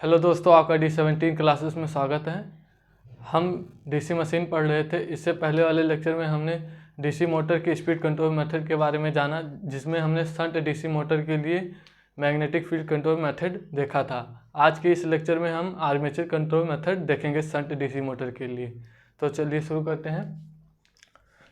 Hello दोस्तों, आपका D17 classes में स्वागत है। हम डीसी मशीन पढ़ रहे थे। इससे पहले वाले लेक्चर में हमने डीसी मोटर की स्पीड कंट्रोल मेथड के बारे में जाना, जिसमें हमने शंट डीसी मोटर के लिए मैग्नेटिक फील्ड कंट्रोल मेथड देखा था। आज के इस लेक्चर में हम आर्मेचर कंट्रोल मेथड देखेंगे शंट डीसी मोटर के लिए। तो चलिए शुरू करते हैं।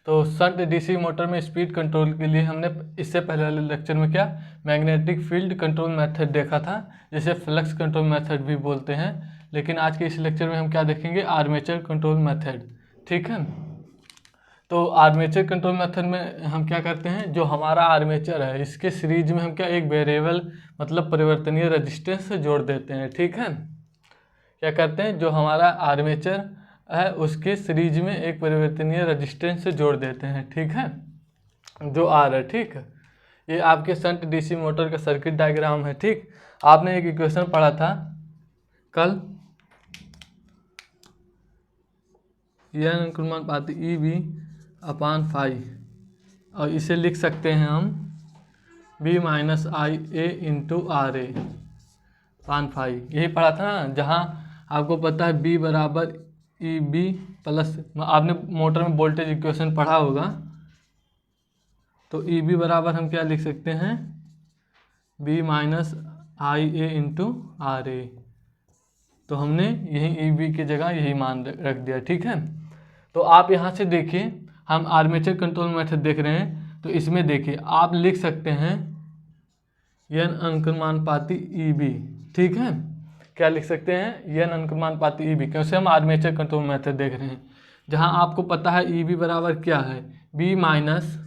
तो शंट डीसी मोटर में स्पीड कंट्रोल के लिए हमने इससे पहले वाले लेक्चर में क्या मैग्नेटिक फील्ड कंट्रोल मेथड देखा था, जिसे फ्लक्स कंट्रोल मेथड भी बोलते हैं। लेकिन आज के इस लेक्चर में हम क्या देखेंगे, आर्मेचर कंट्रोल मेथड। ठीक है। तो आर्मेचर कंट्रोल मेथड में हम क्या करते हैं, जो हमारा आर्मेचर है इसके सीरीज में हम क्या एक वेरिएबल मतलब परिवर्तनीय रेजिस्टेंस से जोड़ देते हैं। ठीक है। क्या करते हैं, जो हमारा आर्मेचर है उसके सीरीज में एक परिवर्तनीय रेजिस्टेंस से जोड़ देते हैं। ठीक है, जो आर है। ठीक है, ये आपके शंट डीसी मोटर का सर्किट डायग्राम है। ठीक, आपने एक इक्वेशन पढ़ा था कल, यह अनुक्रमानुपाती ई बी अपान फाई, और इसे लिख सकते हैं हम B minus I A into R A पान फाई। यही पढ़ा था ना, जहाँ आपको पता है बी बराबर ई बी प्लस, आपने मोटर में वोल्टेज इक्वेशन पढ़ा होगा। तो ई बी बराबर हम क्या लिख सकते हैं, B minus I A into R A. तो हमने यही ई बी की जगह यही मान रख दिया। ठीक है। तो आप यहाँ से देखिए, हम आर्मेचर कंट्रोल मेथड देख रहे हैं। तो इसमें देखिए आप लिख सकते हैं एन अनुक्रमानुपाती ई बी। ठीक है, क्या लिख सकते हैं, एन अनुक्रमानुपाती ई बी, क्योंकि हम आर्मेचर कंट्रोल मेथड देख रहे हैं। जहां आपको पता है ई बी बराबर क्या है, B minus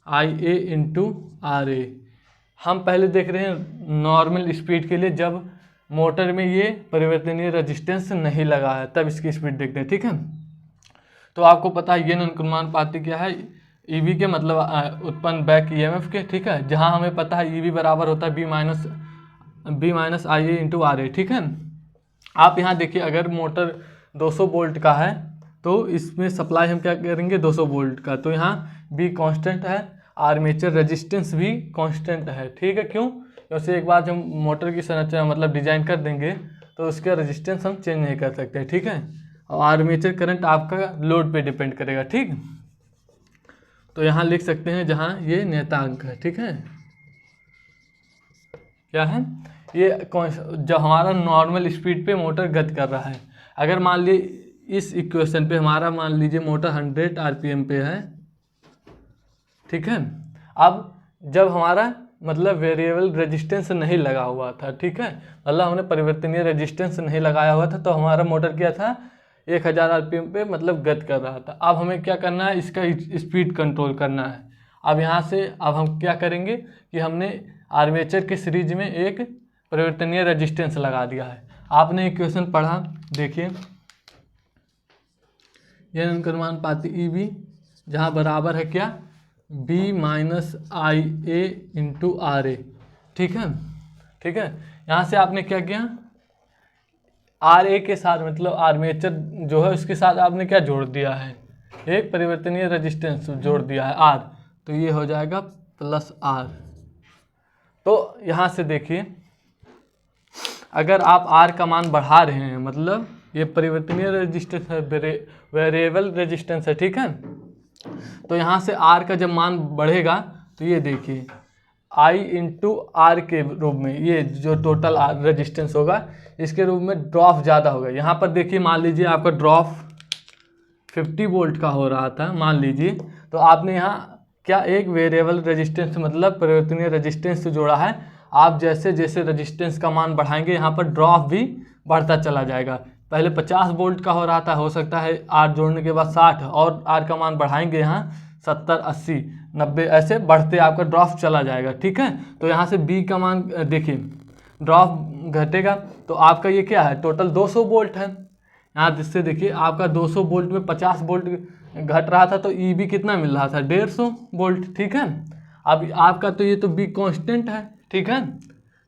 I A into R A. हम पहले देख रहे हैं नॉर्मल स्पीड के लिए, जब मोटर में ये परिवर्तनीय रेजिस्टेंस नहीं लगा है तब इसकी स्पीड देखते हैं। ठीक है। तो आपको पता है एन अनुक्रमानुपाती क्या है, ई बी के मतलब उत्पन्न बैक ईएमएफ के। ठीक है, जहाँ हमें पता है ई बी बराबर होता है B minus I A into R A. ठीक है। आप यहाँ देखिए, अगर मोटर 200 वोल्ट का है तो इसमें सप्लाई हम क्या करेंगे 200 वोल्ट का। तो यहाँ बी कांस्टेंट है, आर्मेचर रेजिस्टेंस भी कांस्टेंट है। ठीक है, क्यों, क्योंकि एक बार जब मोटर की संरचना मतलब डिजाइन कर देंगे तो उसका रेजिस्टेंस हम चेंज नहीं कर सकते। ठीक है, और आर्मेचर करंट आपका लोड पे डिपेंड करेगा। ठीक, तो यहाँ लिख सकते हैं जहाँ ये नियतांक है। ठीक है, क्या है ये, जब हमारा नॉर्मल स्पीड पे मोटर गति कर रहा है। अगर मान लीजिए इस इक्वेशन पे हमारा मान लीजिए मोटर 100 आरपीएम पे है। ठीक है, अब जब हमारा मतलब वेरिएबल रेजिस्टेंस नहीं लगा हुआ था। ठीक है, मतलब हमने परिवर्तनीय रेजिस्टेंस नहीं लगाया हुआ था, तो हमारा मोटर क्या था 1000 आरपीएम पे मतलब गति कर रहा था। अब हमें क्या करना है, इसका स्पीड कंट्रोल करना है। अब यहाँ से अब हम क्या करेंगे कि हमने आर्मेचर के सीरीज में एक परिवर्तनीय रेजिस्टेंस लगा दिया है। आपने इक्वेशन पढ़ा, देखिए एन अनुक्रमानुपाती ई बी, जहाँ बराबर है क्या B minus I A into R A. ठीक है। ठीक है, यहाँ से आपने क्या किया, आर ए के साथ मतलब आर्मेचर जो है उसके साथ आपने क्या जोड़ दिया है, एक परिवर्तनीय रेजिस्टेंस जोड़ दिया है आर। तो ये हो जाएगा प्लस आर। तो यहाँ से देखिए, अगर आप आर का मान बढ़ा रहे हैं मतलब ये परिवर्तनीय रेजिस्टेंस है, वेरिएबल रेजिस्टेंस है। ठीक है, तो यहाँ से आर का जब मान बढ़ेगा तो ये देखिए आई इंटू आर के रूप में ये जो टोटल रेजिस्टेंस होगा इसके रूप में ड्रॉप ज़्यादा होगा। यहाँ पर देखिए, मान लीजिए आपका ड्रॉप 50 वोल्ट का हो रहा था मान लीजिए, तो आपने यहाँ क्या एक वेरिएबल रेजिस्टेंस मतलब परिवर्तनीय रेजिस्टेंस जोड़ा है। आप जैसे जैसे रेजिस्टेंस का मान बढ़ाएंगे यहाँ पर ड्रॉप भी बढ़ता चला जाएगा। पहले 50 वोल्ट का हो रहा था, हो सकता है आर जोड़ने के बाद 60, और आर का मान बढ़ाएंगे यहाँ 70, 80, 90, ऐसे बढ़ते आपका ड्रॉप चला जाएगा। ठीक है, तो यहाँ से बी का मान देखिए ड्रॉप घटेगा, तो आपका ये क्या है टोटल 200 वोल्ट है। यहाँ जिससे देखिए आपका 200 वोल्ट में 50 वोल्ट घट रहा था, तो ई बी कितना मिल रहा था 150 वोल्ट। ठीक है, अब आपका तो ये तो बी कांस्टेंट है। ठीक है,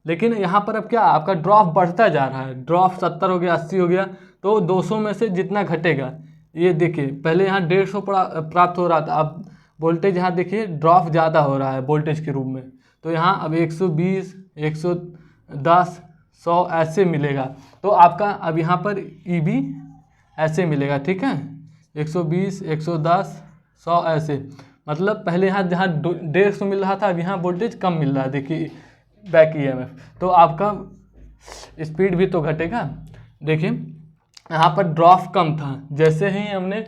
लेकिन यहाँ पर अब क्या आपका ड्रॉप बढ़ता जा रहा है, ड्रॉप 70 हो गया, 80 हो गया, तो 200 में से जितना घटेगा ये देखिए, पहले यहाँ 150 प्राप्त हो रहा था, अब वोल्टेज यहाँ देखिए ड्रॉप ज़्यादा हो रहा है वोल्टेज के रूप में। तो यहाँ अब 120, 110, 100 ऐसे मिलेगा। तो आपका अब यहाँ पर ई बी ऐसे मिलेगा, ठीक है, 120, 110, 100 ऐसे। मतलब पहले यहाँ जहाँ 150 मिल रहा था, अब यहाँ वोल्टेज कम मिल रहा है। देखिए बैक ईएमएफ, तो आपका स्पीड भी तो घटेगा। देखिए यहाँ पर ड्रॉप कम था, जैसे ही हमने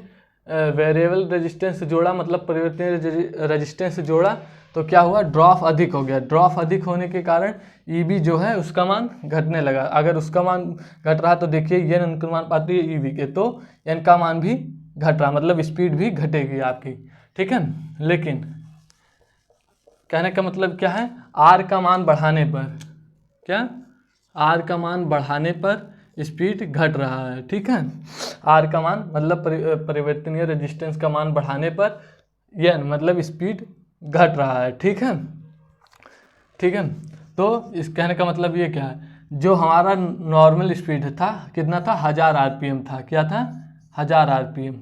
वेरिएबल रेजिस्टेंस जोड़ा, मतलब परिवर्तनीय रेजिस्टेंस जोड़ा, तो क्या हुआ, ड्रॉप अधिक हो गया। ड्रॉप अधिक होने के कारण ईबी जो है उसका मान घटने लगा। अगर उसका मान घट रहा तो देखिए एन अनुपाती है ईबी के, तो एन का मान भी घट रहा, मतलब स्पीड भी घटेगी आपकी, ठीक है। लेकिन कहने का मतलब क्या है, आर का मान बढ़ाने पर, क्या, आर का मान बढ़ाने पर स्पीड घट रहा है, ठीक है। आर का मान मतलब परिवर्तनीय रेजिस्टेंस का मान बढ़ाने पर एन मतलब स्पीड घट रहा है, ठीक है, ठीक है। तो इस कहने का मतलब ये क्या है, जो हमारा नॉर्मल स्पीड था कितना था, 1000 आरपीएम था, क्या था, 1000 आरपीएम।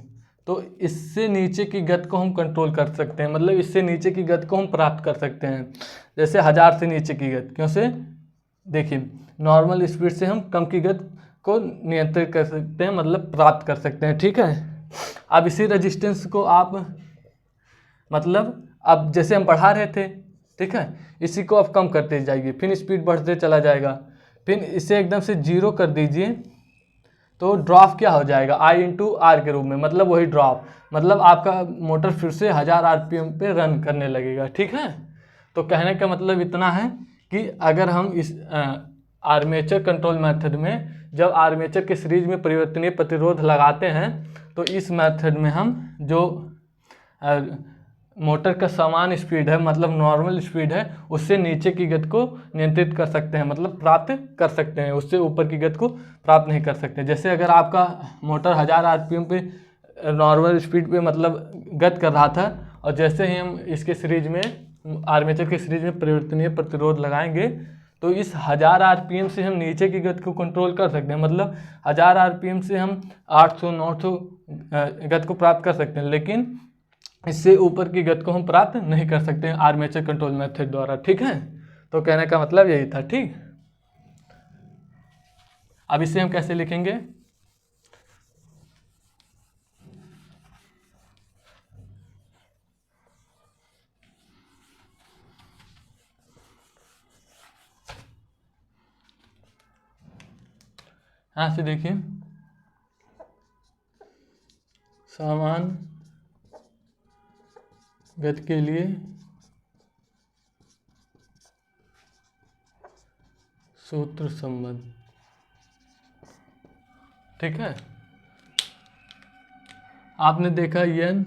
तो इससे नीचे की गति को हम कंट्रोल कर सकते हैं, मतलब इससे नीचे की गति को हम प्राप्त कर सकते हैं। जैसे 1000 से नीचे की गति, क्यों से, देखिए नॉर्मल स्पीड से हम कम की गति को नियंत्रित कर सकते हैं, मतलब प्राप्त कर सकते हैं, ठीक है। अब इसी रेजिस्टेंस को आप, मतलब अब जैसे हम बढ़ा रहे थे, ठीक है, इसी को आप कम करते जाइए, फिर स्पीड बढ़ते चला जाएगा, फिर इसे एकदम से 0 कर दीजिए, तो ड्रॉप क्या हो जाएगा, आई इंटू आर के रूप में, मतलब वही ड्रॉप, मतलब आपका मोटर फिर से 1000 आरपीएम पे रन करने लगेगा, ठीक है। तो कहने का मतलब इतना है कि अगर हम इस आर्मेचर कंट्रोल मेथड में जब आर्मेचर के सीरीज में परिवर्तनीय प्रतिरोध लगाते हैं, तो इस मेथड में हम जो मोटर का समान स्पीड है, मतलब नॉर्मल स्पीड है, उससे नीचे की गति को नियंत्रित कर सकते हैं, मतलब प्राप्त कर सकते हैं, उससे ऊपर की गति को प्राप्त नहीं कर सकते। जैसे अगर आपका मोटर 1000 आरपीएम पे नॉर्मल स्पीड पे मतलब गति कर रहा था, और जैसे ही हम इसके सीरीज में आर्मेचर के सीरीज में परिवर्तनीय प्रतिरोध लगाएंगे, तो इस 1000 आरपीएम से हम नीचे की गति को कंट्रोल कर सकते हैं, मतलब 1000 आरपीएम से हम 800-900 गति को प्राप्त कर सकते हैं, लेकिन इससे ऊपर की गति को हम प्राप्त नहीं कर सकते हैं आर्मेचर कंट्रोल मेथड द्वारा, ठीक है। तो कहने का मतलब यही था, ठीक। अब इसे हम कैसे लिखेंगे, यहां से देखिए, समान गति के लिए सूत्र संबंध, ठीक है। आपने देखा एन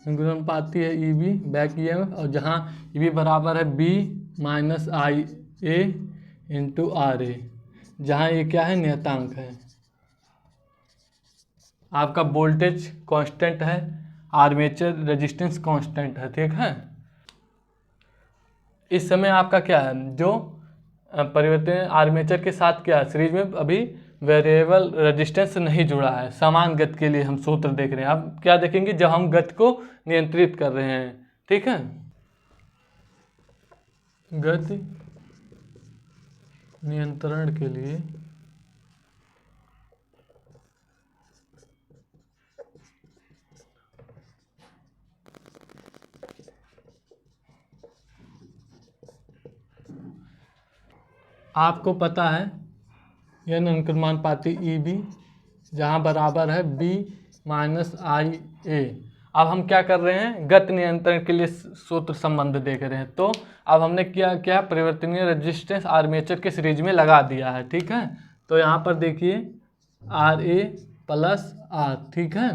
अनुपाती है ईबी बैक ईएमएफ, और जहां ईबी बराबर है B minus I A into R A, जहाँ ये क्या है, नियतांक है। आपका वोल्टेज कांस्टेंट है, आर्मेचर रेजिस्टेंस कांस्टेंट है, ठीक है। इस समय आपका क्या है, जो परिवर्तन आर्मेचर के साथ क्या है, सीरीज में अभी वेरिएबल रेजिस्टेंस नहीं जुड़ा है। समान गति के लिए हम सूत्र देख रहे हैं। अब क्या देखेंगे, जब हम गति को नियंत्रित कर रहे हैं, ठीक है, गति नियंत्रण के लिए आपको पता है एन अनुक्रमानुपाती ई बी जहाँ बराबर है बी माइनस आई ए। अब हम क्या कर रहे हैं, गति नियंत्रण के लिए सूत्र संबंध देख रहे हैं। तो अब हमने क्या परिवर्तनीय रेजिस्टेंस आर्मेचर के सीरीज में लगा दिया है, ठीक है। तो यहाँ पर देखिए आर ए प्लस आर, ठीक है,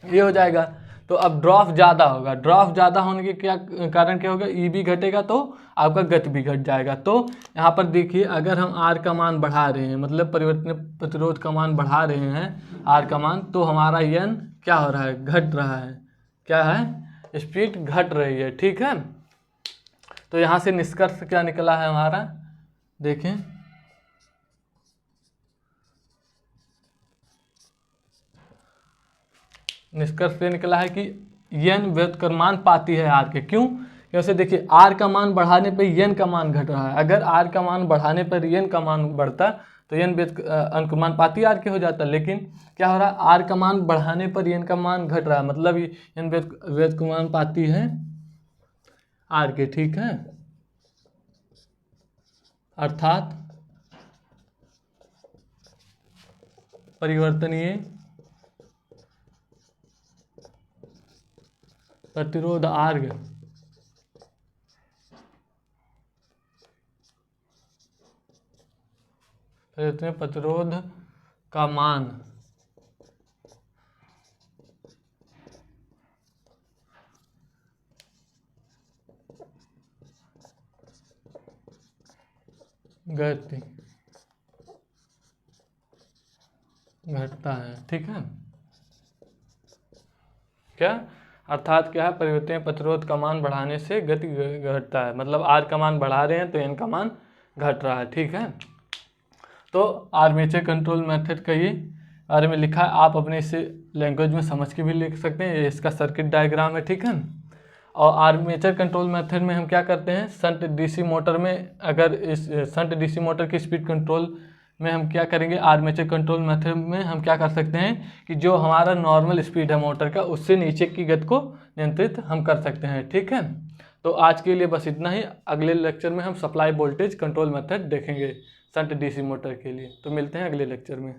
ये हो जाएगा। तो अब ड्रॉप ज़्यादा होगा, ड्रॉप ज़्यादा होने के क्या कारण क्या होगा, ई बी घटेगा तो आपका गति भी घट जाएगा। तो यहाँ पर देखिए, अगर हम आर का मान बढ़ा रहे हैं, मतलब परिवर्तनीय प्रतिरोध का मान बढ़ा रहे हैं आर का मान, तो हमारा एन क्या हो रहा है, घट रहा है, क्या है, स्पीड घट रही है, ठीक है। तो यहाँ से निष्कर्ष क्या निकला है हमारा, देखें, निष्कर्ष ये निकला है कि एन व्युत्क्रमानुपाती है आर के। क्यों, जैसे देखिए आर का मान बढ़ाने पर एन का मान घट रहा है। अगर आर का मान बढ़ाने पर एन का मान बढ़ता तो एन अनुक्रमानुपाती आर के हो जाता, लेकिन क्या हो रहा है, आर का मान बढ़ाने पर एन का मान घट रहा है, मतलब एन व्युत्क्रमानुपाती है आर के, ठीक है। अर्थात परिवर्तनीय प्रतिरोध आर प्रतिरोध का मान घटता है, ठीक है। क्या अर्थात क्या है, परिवर्तनीय प्रतिरोध का मान बढ़ाने से गति घटता है, मतलब आर का मान बढ़ा रहे हैं तो एन का मान घट रहा है, ठीक है। तो आर्मेचर कंट्रोल मेथड का ये बारे में लिखा है, आप अपने इसे लैंग्वेज में समझ के भी लिख सकते हैं। ये इसका सर्किट डायग्राम है, ठीक है। और आर्मेचर कंट्रोल मेथड में हम क्या करते हैं, शंट डीसी मोटर में, अगर इस शंट डीसी मोटर की स्पीड कंट्रोल में हम क्या करेंगे, आर्मेचर कंट्रोल मेथड में हम क्या कर सकते हैं कि जो हमारा नॉर्मल स्पीड है मोटर का, उससे नीचे की गति को नियंत्रित हम कर सकते हैं, ठीक है। तो आज के लिए बस इतना ही। अगले लेक्चर में हम सप्लाई वोल्टेज कंट्रोल मेथड देखेंगे शंट डीसी मोटर के लिए। तो मिलते हैं अगले लेक्चर में।